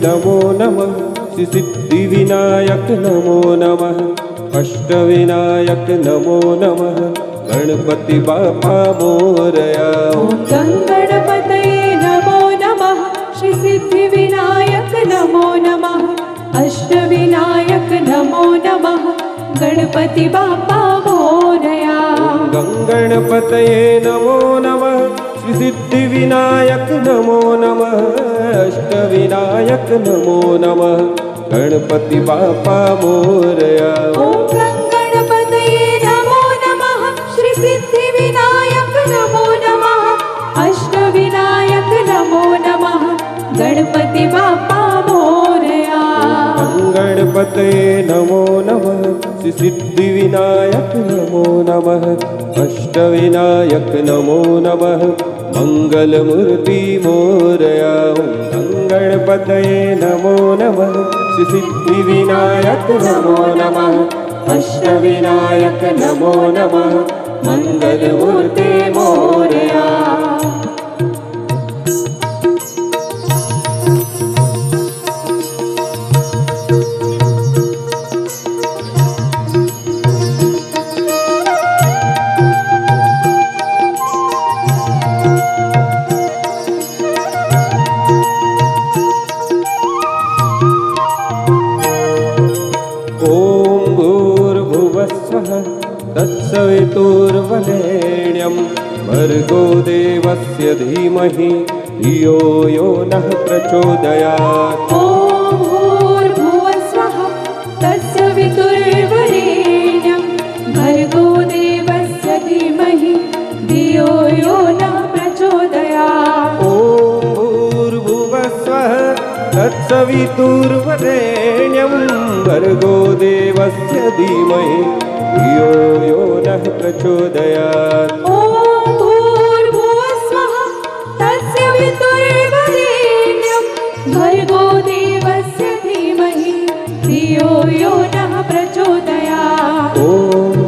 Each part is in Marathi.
नमो नमः श्री सिद्धिविनायक नमो नमः अष्टविनायक नमो नमः गणपति बापा मोरया। गणपतये नमो नमः श्री सिद्धिविनायक नमो नमः अष्टविनायक नमो नमः गणपति बापा मोरया। गणपतये नमो नमः श्री सिद्धिविनायक नमो नमः अष्टविनायक नमो नमः गणपति बापा मोरया। गणपतये नमो नमः श्री सिद्धिविनायक नमो नमः अष्टविनायक नमो नमः गणपति बापा मोरया। गणपतये नमो नमः श्री सिद्धिविनायक नमो नमः अष्टविनायक नमो नमः मंगलमूर्ति मोरया। गणपतये नमो नमः श्री सिद्धिविनायक नमो नमः अष्टविनायक नमो नमः मंगलमूर्ति मोरया। तत्सवितुर्वरेण्यं भर्गो देवस्य धीमहि धियो यो नः प्रचोदयात्। ॐ भूर्भुवस्वः तत्सवितुर्वरेण्यं भर्गो देवस्य धीमहि धियो यो नः प्रचोदयात्। ॐ भूर्भुवस्वः तत्सवितुर्वरेण्यं भर्गो देवस्य धीमहि धियो यो नः प्रचोदयात्। ॐ भूर्भुवस्वः तत्सवितुर्वरेण्यं भर्गो देवस्य धीमहि धियो यो नः प्रचोदयात्। ॐ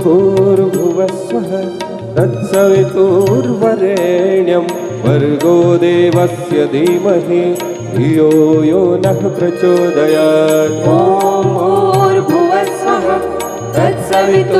भूर्भुवस्वः तत्सवितुर्वरेण्यं भर्गो देवस्य धीमहि धियो यो नः प्रचोदयात्। ॐ भूर्भुवस्वः तत्सवितुर्वरेण्यं